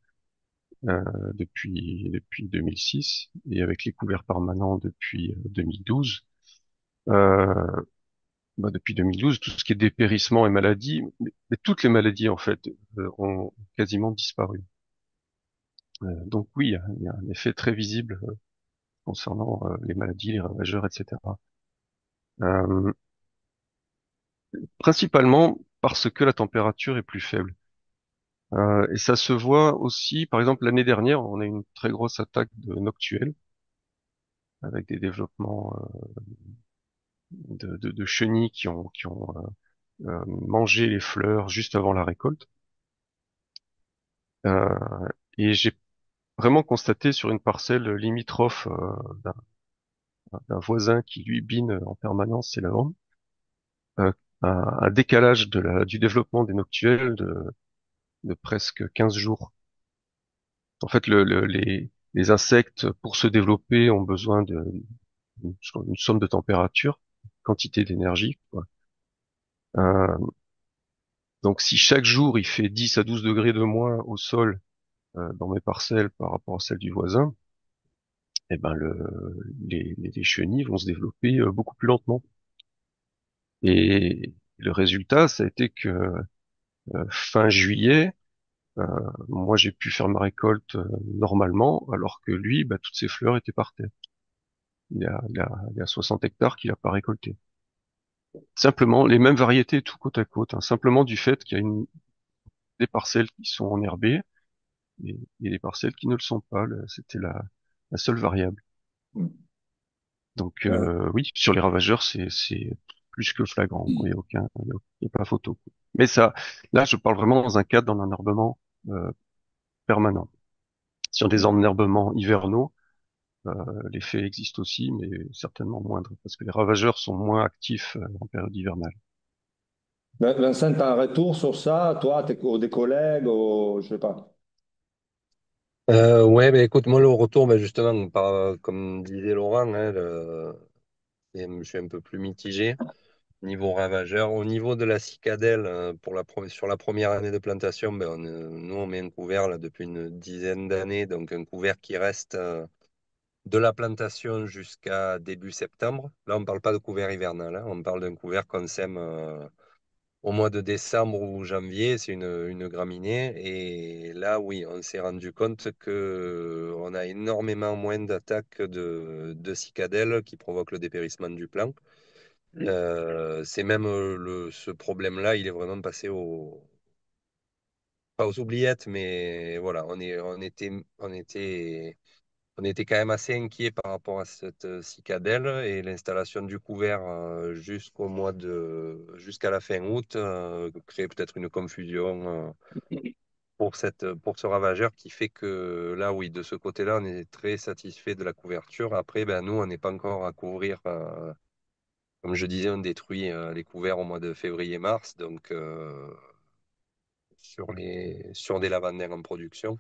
depuis 2006 et avec les couverts permanents depuis 2012. Euh, Depuis 2012, tout ce qui est dépérissement et maladies, mais toutes les maladies en fait ont quasiment disparu. Donc oui, il y a un effet très visible concernant les maladies, les ravageurs, etc. Euh, Principalement parce que la température est plus faible. Et ça se voit aussi, par exemple, l'année dernière, on a eu une très grosse attaque de noctuelles avec des développements de chenilles qui ont mangé les fleurs juste avant la récolte. Euh, et j'ai vraiment constaté sur une parcelle limitrophe d'un voisin qui lui bine en permanence ses lavandes, euh, un décalage du développement des noctuelles de presque 15 jours. En fait, les insectes, pour se développer, ont besoin une somme de température, quantité d'énergie, quoi. Euh, donc si chaque jour il fait 10 à 12 degrés de moins au sol dans mes parcelles par rapport à celles du voisin, eh ben les chenilles vont se développer beaucoup plus lentement. Et le résultat, ça a été que fin juillet, euh, moi j'ai pu faire ma récolte normalement, alors que lui, bah, toutes ses fleurs étaient par terre. Il y a 60 hectares qu'il a pas récolté. Simplement, les mêmes variétés tout côte à côte, hein, simplement du fait qu'il y a des parcelles qui sont enherbées et des parcelles qui ne le sont pas. C'était la seule variable. Donc oui, sur les ravageurs, c'est plus que flagrant, quoi. Il y a pas photo. Mais ça, là, je parle vraiment dans un cadre d'enherbement permanent. Sur des enherbements hivernaux, l'effet existe aussi, mais certainement moindre, parce que les ravageurs sont moins actifs en période hivernale. Vincent, tu as un retour sur ça, toi, des collègues, ou, je sais pas. Ouais, mais écoute, moi, le retour, ben, justement, comme disait Laurent, hein, je suis un peu plus mitigé niveau ravageur. Au niveau de la cicadelle, sur la première année de plantation, ben, nous, on met un couvert là, depuis une dizaine d'années, donc un couvert qui reste de la plantation jusqu'à début septembre. Là, on ne parle pas de couvert hivernal, hein, on parle d'un couvert qu'on sème au mois de décembre ou janvier, c'est une graminée. Et là, oui, on s'est rendu compte que on a énormément moins d'attaques de cicadelles qui provoquent le dépérissement du plant. C'est même ce problème-là, il est vraiment passé pas aux oubliettes, mais voilà, on était quand même assez inquiet par rapport à cette cicadelle et l'installation du couvert jusqu'à la fin août crée peut-être une confusion pour ce ravageur qui fait que là, oui, de ce côté-là, on est très satisfait de la couverture. Après, ben, nous, on n'est pas encore à couvrir. Comme je disais, on détruit les couverts au mois de février-mars, donc sur des lavandins en production.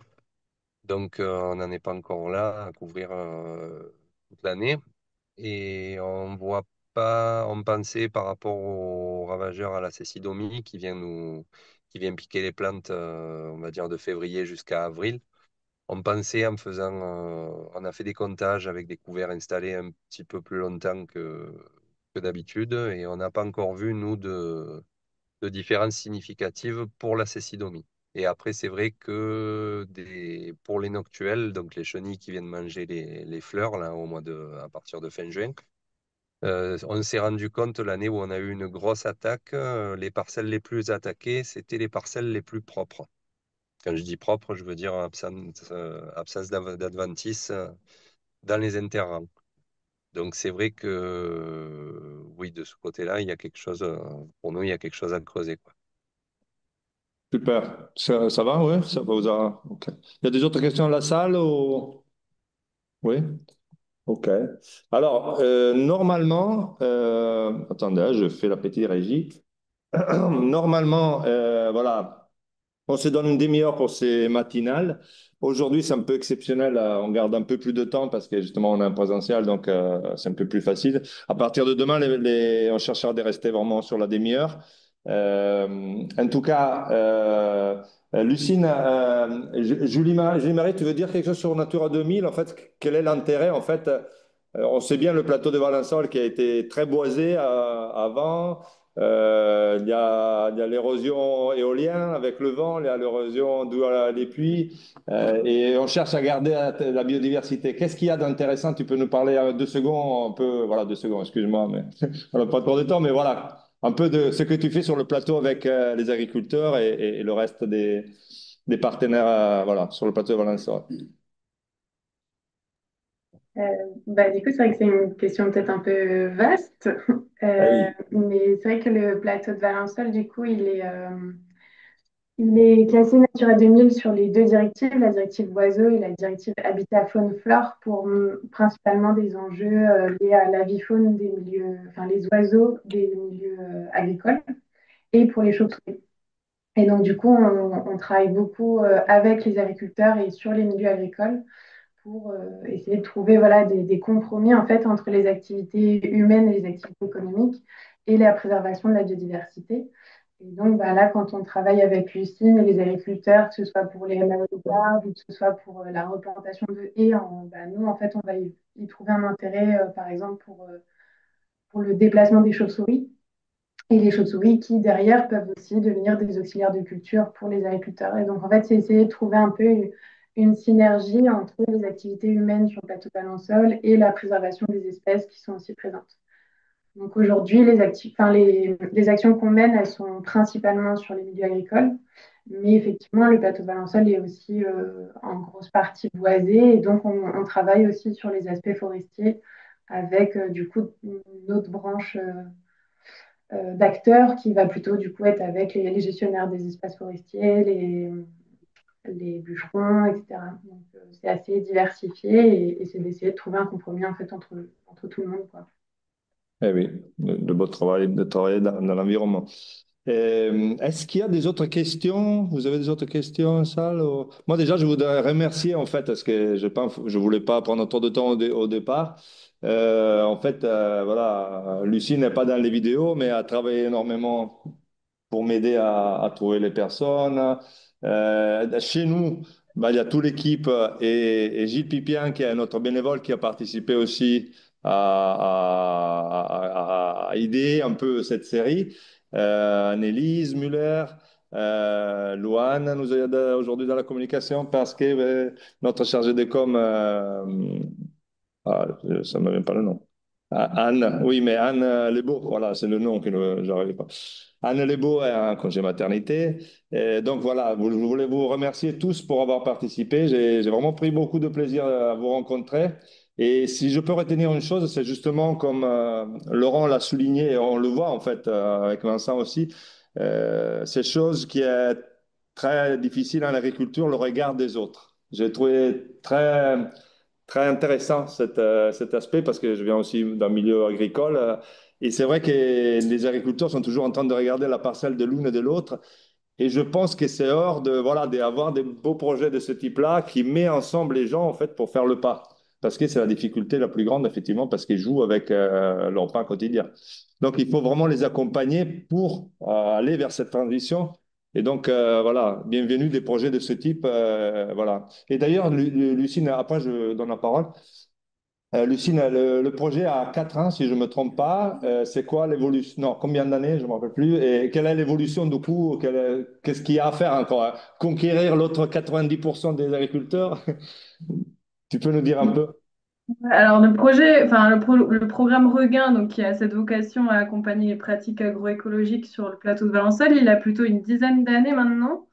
Donc, on n'en est pas encore là à couvrir toute l'année. Et on pensait par rapport aux ravageurs à la cécidomie qui vient piquer les plantes, on va dire de février jusqu'à avril. On pensait on a fait des comptages avec des couverts installés un petit peu plus longtemps que d'habitude et on n'a pas encore vu, nous, de différence significative pour la cécidomie. Et après, c'est vrai que pour les noctuels, donc les chenilles qui viennent manger les fleurs là, à partir de fin juin, on s'est rendu compte l'année où on a eu une grosse attaque, les parcelles les plus attaquées, c'était les parcelles les plus propres. Quand je dis propre, je veux dire absence d'adventice dans les interrangs. Donc c'est vrai que oui, de ce côté-là, il y a quelque chose, pour nous, il y a quelque chose à creuser, quoi. Super. Ça va, oui? Ça va vous ok. Il y a des autres questions à la salle ou... Oui? Ok. Alors, normalement, attendez, hein, je fais la petite régie. Normalement, voilà, on se donne une demi-heure pour ces matinales. Aujourd'hui, c'est un peu exceptionnel. On garde un peu plus de temps parce que justement, on est en présentiel, donc c'est un peu plus facile. À partir de demain, on cherchera de rester vraiment sur la demi-heure. En tout cas, Lucine, Julie Marie, tu veux dire quelque chose sur Natura 2000? En fait, quel est l'intérêt? En fait, on sait bien le plateau de Valençol qui a été très boisé avant. Il y a l'érosion éolienne avec le vent, il y a l'érosion due des pluies, et on cherche à garder la biodiversité. Qu'est-ce qu'il y a d'intéressant? Tu peux nous parler 2 secondes, un peu, voilà, 2 secondes, excuse-moi, mais on n'a pas trop de temps, mais voilà, un peu de ce que tu fais sur le plateau avec les agriculteurs et le reste des partenaires, voilà, sur le plateau de Valençon. Euh, du coup, c'est vrai que c'est une question peut-être un peu vaste, Ah oui. mais c'est vrai que le plateau de Valençol, du coup, il est classé Natura 2000 sur les deux directives, la directive oiseaux et la directive habitat faune-flore, pour principalement des enjeux liés à la vie faune des milieux, enfin les oiseaux des milieux agricoles et pour les chauves-souris. Et donc, du coup, on travaille beaucoup avec les agriculteurs et sur les milieux agricoles pour essayer de trouver voilà, des compromis en fait, entre les activités humaines et les activités économiques et la préservation de la biodiversité. Et donc bah, là, quand on travaille avec l'UCIM et les agriculteurs, que ce soit pour les MAO ou que ce soit pour la replantation de haies, nous, en fait, on va y trouver un intérêt, par exemple, pour le déplacement des chauves-souris. Et les chauves-souris qui, derrière, peuvent aussi devenir des auxiliaires de culture pour les agriculteurs. Et donc, en fait, c'est essayer de trouver un peu une synergie entre les activités humaines sur le plateau d'Alençol et la préservation des espèces qui sont aussi présentes. Donc, aujourd'hui, les actions qu'on mène, elles sont principalement sur les milieux agricoles. Mais effectivement, le plateau d'Alençol est aussi en grosse partie boisé. Et donc, on travaille aussi sur les aspects forestiers avec, du coup, une autre branche d'acteurs qui va plutôt du coup être avec les gestionnaires des espaces forestiers, les bûcherons, etc. Donc c'est assez diversifié et c'est d'essayer de trouver un compromis en fait entre tout le monde, quoi. Eh oui, de beau travail, de travailler dans l'environnement. Est-ce qu'il y a des autres questions? Vous avez des autres questions en salle? Moi, déjà, je voudrais remercier, en fait, parce que je voulais pas prendre trop de temps au départ. En fait, voilà, Lucie n'est pas dans les vidéos, mais a travaillé énormément pour m'aider à trouver les personnes. Chez nous, bah, il y a toute l'équipe et Gilles Pipien, qui est notre bénévole, qui a participé aussi à aider un peu cette série. Annelise Muller, Louane nous aide aujourd'hui dans la communication parce que notre chargé de com, ça ne me vient pas le nom. Anne, oui, mais Anne Lebeau, voilà, c'est le nom que j'arrive pas. Anne Lebeau est en congé maternité. Et donc voilà, je voulais vous remercier tous pour avoir participé. J'ai vraiment pris beaucoup de plaisir à vous rencontrer. Et si je peux retenir une chose, c'est justement comme Laurent l'a souligné, et on le voit en fait avec Vincent aussi, ces choses qui est très difficile en agriculture, le regard des autres. J'ai trouvé très intéressant cet aspect parce que je viens aussi d'un milieu agricole. Et c'est vrai que les agriculteurs sont toujours en train de regarder la parcelle de l'une et de l'autre. Et je pense que c'est hors de, voilà, d'avoir des beaux projets de ce type-là qui met ensemble les gens en fait pour faire le pas. Parce que c'est la difficulté la plus grande, effectivement, parce qu'ils jouent avec leur pain quotidien. Donc, il faut vraiment les accompagner pour aller vers cette transition. Et donc, voilà, bienvenue des projets de ce type. Voilà. Et d'ailleurs, Lucine, après, je donne la parole. Lucine, le projet a 4 ans, si je ne me trompe pas. C'est quoi l'évolution? Non, combien d'années? Je ne me rappelle plus. Et quelle est l'évolution du coup? Qu'est-ce qu'il y a à faire encore? Conquérir l'autre 90% des agriculteurs? Tu peux nous dire un peu? Alors le projet, enfin le programme Regain, donc qui a cette vocation à accompagner les pratiques agroécologiques sur le plateau de Valensole, il a plutôt une dizaine d'années maintenant.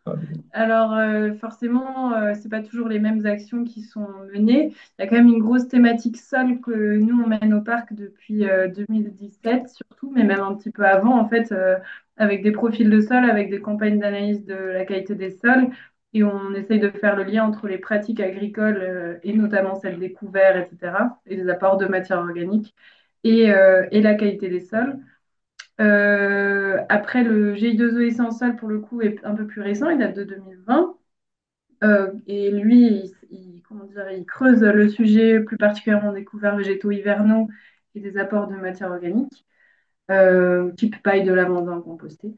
Alors forcément, c'est pas toujours les mêmes actions qui sont menées. Il y a quand même une grosse thématique sol que nous on mène au parc depuis 2017 surtout, mais même un petit peu avant en fait, avec des profils de sol, avec des campagnes d'analyse de la qualité des sols. Et on essaye de faire le lien entre les pratiques agricoles et notamment celles des couverts, etc., et des apports de matière organique et la qualité des sols. Après, le GI2O Essentiel, pour le coup, est un peu plus récent, il date de 2020. Et lui, comment dire, il creuse le sujet plus particulièrement des couverts végétaux hivernaux et des apports de matière organique, type paille de lavandin compostée.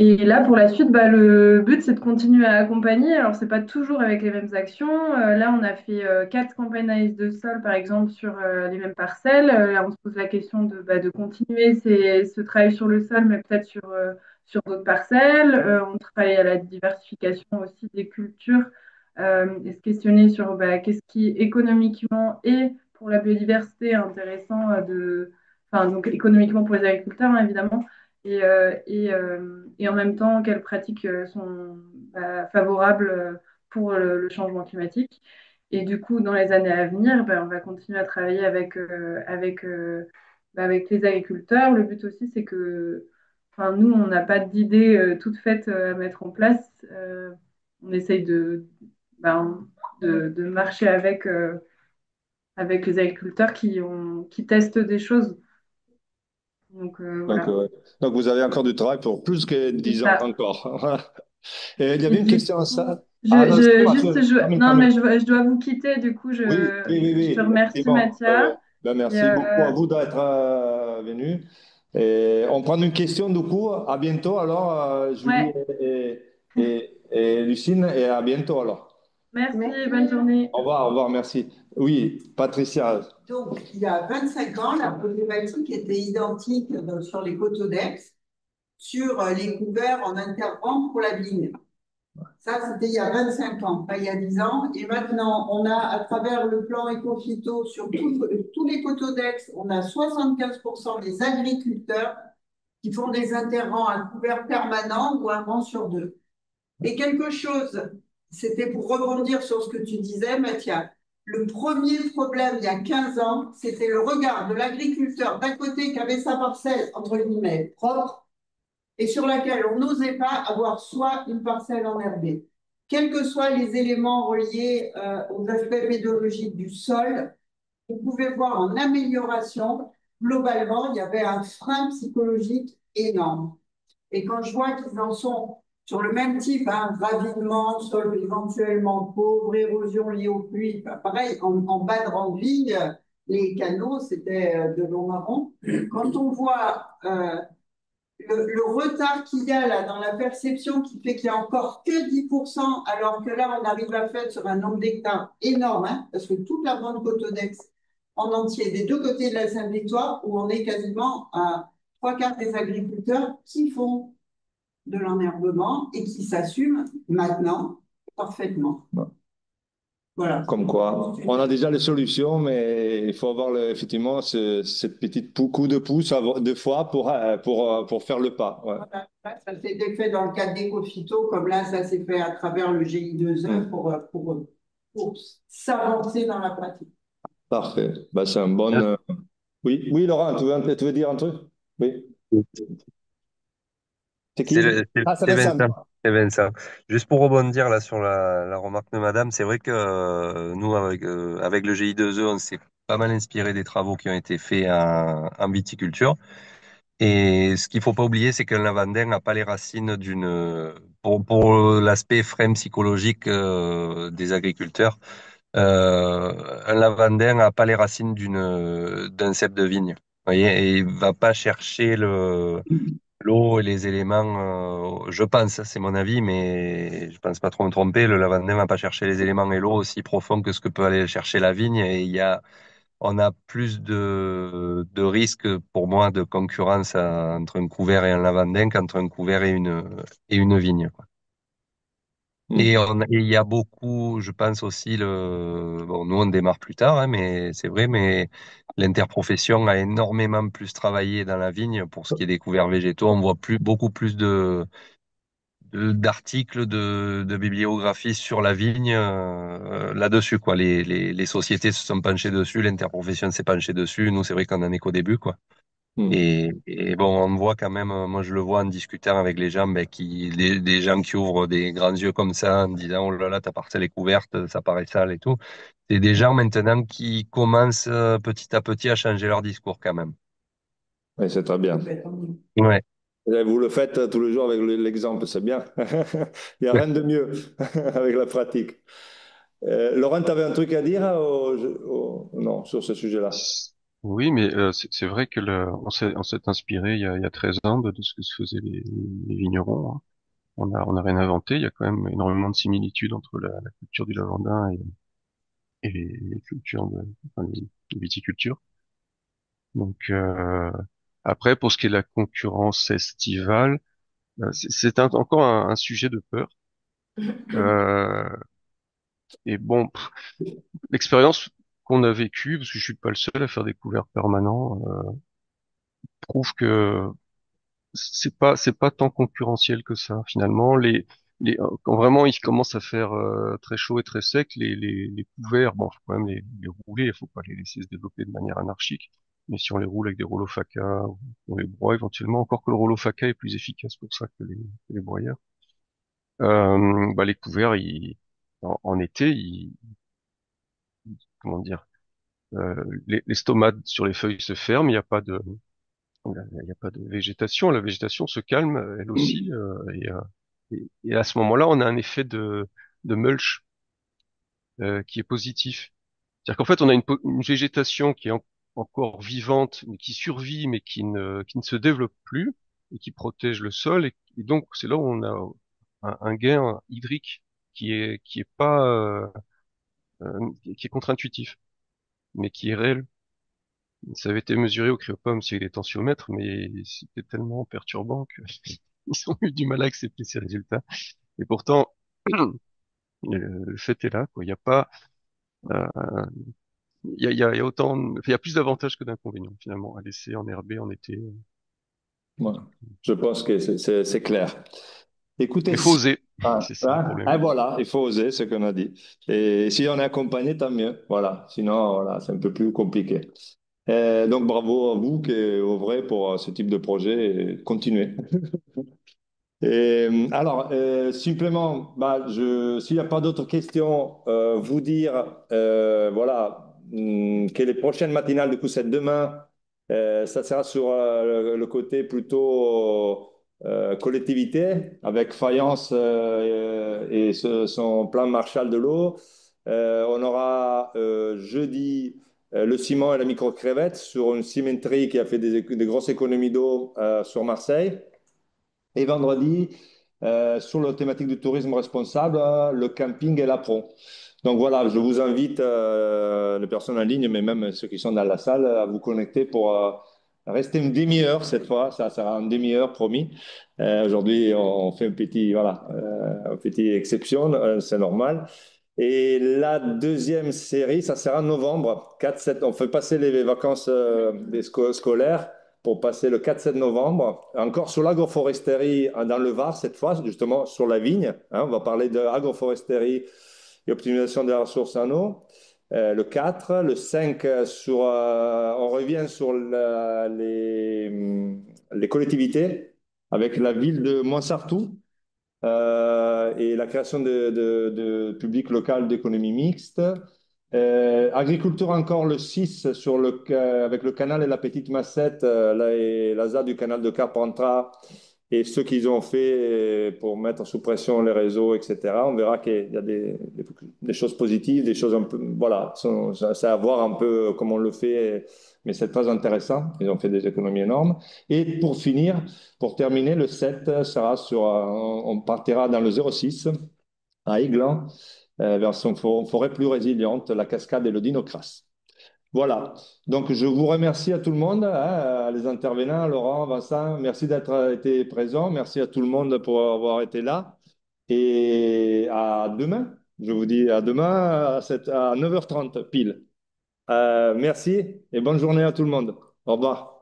Et là, pour la suite, bah, le but, c'est de continuer à accompagner. Alors, c'est pas toujours avec les mêmes actions. Là, on a fait 4 campagnes d'analyse de sol, par exemple, sur les mêmes parcelles. Là, on se pose la question de continuer ce travail sur le sol, mais peut-être sur d'autres parcelles. On travaille à la diversification aussi des cultures et se questionner sur qu'est-ce qui, économiquement et pour la biodiversité, est intéressant enfin, donc économiquement pour les agriculteurs, hein, évidemment et en même temps, quelles pratiques sont favorables pour le changement climatique. Et du coup, dans les années à venir, on va continuer à travailler avec les agriculteurs. Le but aussi, c'est que enfin, nous, on n'a pas d'idées toutes faites à mettre en place. On essaye ben, de marcher avec les agriculteurs qui testent des choses. Donc, Donc, voilà. donc, vous avez encore du travail pour plus que C'est 10 ans ça. encore. Voilà. Et il y Et avait une du question à ça. coup, Ah non, excusez-moi, termine, non, mais termine. je dois vous quitter. Du coup, Oui, oui, oui, je te oui, remercie, effectivement. Mathia. Ben, Et, merci beaucoup à vous d'être venu. Et on prend une question du coup. À bientôt alors, Julie ouais, et Lucine, et à bientôt alors. merci, bonne journée. Au revoir, merci. Oui, Patricia. Donc, il y a 25 ans, la problématique était identique sur les coteaux d'Aix, sur les couverts en intervent pour la vigne. Ça, c'était il y a 25 ans, pas il y a 10 ans. Et maintenant, on a, à travers le plan éco-phyto, sur tous les coteaux d'Aix, on a 75% des agriculteurs qui font des intervents à couvert permanent ou un vent sur deux. Et quelque chose, c'était pour rebondir sur ce que tu disais, Mathia. Le premier problème, il y a 15 ans, c'était le regard de l'agriculteur d'un côté qui avait sa parcelle, entre guillemets, propre, et sur laquelle on n'osait pas avoir soit une parcelle enherbée. Quels que soient les éléments reliés aux aspects pédologiques du sol, vous pouvez voir en amélioration, globalement, il y avait un frein psychologique énorme. Et quand je vois qu'ils en sont sur le même type, hein, ravinement, sol éventuellement pauvre, érosion liée aux pluies, pareil, en bas de Ranville, les canaux, c'était de l'eau marron. Quand on voit le retard qu'il y a là dans la perception qui fait qu'il n'y a encore que 10%, alors que là, on arrive à faire sur un nombre d'hectares énorme, hein, parce que toute la bande Cotonex en entier, des deux côtés de la Sainte-Victoire, où on est quasiment à trois quarts des agriculteurs qui font de l'enherbement et qui s'assument maintenant parfaitement. Voilà. Comme quoi, on a déjà les solutions, mais il faut avoir effectivement cette petite coup de pouce deux fois pour faire le pas. Ouais. Voilà. Ça s'est fait dans le cadre d'Ecofito, comme là, ça s'est fait à travers le GI2E pour s'avancer dans la pratique. Parfait. Bah, c'est un bon. Oui, oui, Laurent, tu veux dire un truc? Oui. C'est qui? Ah, c'est C'est Vincent. Vincent. C'est Vincent. Juste pour rebondir là sur la remarque de Madame, c'est vrai que nous, avec le GI2E, on s'est pas mal inspiré des travaux qui ont été faits en viticulture. Et ce qu'il faut pas oublier, c'est qu'un lavandin n'a pas les racines pour l'aspect frame psychologique des agriculteurs. Un lavandin n'a pas les racines d'un cep de vigne. Vous voyez, et il va pas chercher l'eau et les éléments. Je pense, c'est mon avis, mais je pense pas trop me tromper. Le lavandin va pas chercher les éléments et l'eau aussi profonds que ce que peut aller chercher la vigne. Et on a plus de risques pour moi de concurrence entre un couvert et un lavandin qu'entre un couvert et une vigne, quoi. Et il y a beaucoup, je pense aussi bon, nous on démarre plus tard, hein, mais c'est vrai, mais l'interprofession a énormément plus travaillé dans la vigne pour ce qui est des couverts végétaux. On voit beaucoup plus d'articles, de bibliographie sur la vigne là-dessus, quoi. Les sociétés se sont penchées dessus, l'interprofession s'est penchée dessus. Nous, c'est vrai qu'on en est qu'au début, quoi. Et bon, on voit quand même, moi je le vois en discutant avec les gens, ben, des gens qui ouvrent des grands yeux comme ça en disant oh là là, ta parcelle est couverte, ça paraît sale et tout. C'est des gens maintenant qui commencent petit à petit à changer leur discours quand même. Oui, c'est très bien. Ouais. Et vous le faites tous les jours avec l'exemple, c'est bien. Il n'y a rien de mieux avec la pratique. Laurent, tu avais un truc à dire non, sur ce sujet-là? Oui, mais c'est vrai que on s'est inspiré il y a 13 ans de ce que se faisaient les vignerons, hein. On a rien inventé. Il y a quand même énormément de similitudes entre la culture du lavandin et les cultures enfin, les viticultures. Donc après, pour ce qui est de la concurrence estivale, c'est encore un sujet de peur. Euh, et bon, l'expérience qu'on a vécue, parce que je suis pas le seul à faire des couverts permanents, prouve que c'est pas tant concurrentiel que ça finalement. Quand vraiment il commence à faire très chaud et très sec, les couverts, bon, faut quand même les rouler, il faut pas les laisser se développer de manière anarchique. Mais si on les roule avec des rouleaux Faca, on les broie éventuellement, encore que le rouleau Faca est plus efficace pour ça que les broyeurs. Bah les couverts, en été, comment dire, les stomates sur les feuilles se ferment, il y a pas de végétation. La végétation se calme, elle aussi, et à ce moment-là, on a un effet de mulch qui est positif. C'est-à-dire qu'en fait, on a une végétation qui est encore vivante, mais qui survit, mais qui ne se développe plus et qui protège le sol. Et donc, c'est là où on a un gain hydrique qui est pas qui est contre-intuitif, mais qui est réel. Ça avait été mesuré au Cryopum sur les tensiomètres, mais c'était tellement perturbant que ils ont eu du mal à accepter ces résultats. Et pourtant, le fait est là, quoi. Il y a pas, euh, il y a autant, il y a plus d'avantages que d'inconvénients, finalement, à laisser enherber en été. Voilà. Je pense que c'est clair. Écoutez, Il faut oser. Ah, C'est ça le problème. voilà, il faut oser ce qu'on a dit. Et si on est accompagné, tant mieux. Voilà. Sinon, voilà, c'est un peu plus compliqué. Donc, bravo à vous qui œuvrez pour ce type de projet et continuez. Et, alors, simplement, bah, s'il n'y a pas d'autres questions, vous dire, voilà, que les prochaines matinales, du coup, c'est demain. Ça sera sur le côté plutôt collectivité avec Fayence et son plan Marshall de l'eau. On aura jeudi le ciment et la micro-crevette sur une cimenterie qui a fait des grosses économies d'eau sur Marseille. Et vendredi, sur la thématique du tourisme responsable, le camping et l'apron. Donc voilà, je vous invite, les personnes en ligne, mais même ceux qui sont dans la salle, à vous connecter pour rester une demi-heure cette fois. Ça sera une demi-heure, promis. Aujourd'hui, on fait voilà, une petite exception, c'est normal. Et la deuxième série, ça sera en novembre, 4-7. On fait passer les vacances des scolaires pour passer le 4-7 novembre, encore sur l'agroforesterie dans le Var, cette fois, justement sur la vigne. Hein, on va parler d'agroforesterie et optimisation des ressources en eau. Le 4, le 5, on revient sur les collectivités avec la ville de Montsartou et la création de publics locaux d'économie mixte. Agriculture encore le 6 avec le canal et la petite Massette, là, et la ZAD du canal de Carpentras et ce qu'ils ont fait pour mettre sous pression les réseaux, etc. On verra qu'il y a des choses positives, des choses un peu, voilà, c'est à voir un peu comment on le fait, mais c'est très intéressant. Ils ont fait des économies énormes. Et pour finir, pour terminer, le 7 sera on partira dans le 06 à Aiglan, version forêt plus résiliente, la cascade et le dinocrasse. Voilà. Donc, je vous remercie à tout le monde, hein, les intervenants, Laurent, Vincent, merci d'être été présent. Merci à tout le monde pour avoir été là. Et à demain. Je vous dis à demain à 9h30 pile. Merci et bonne journée à tout le monde. Au revoir.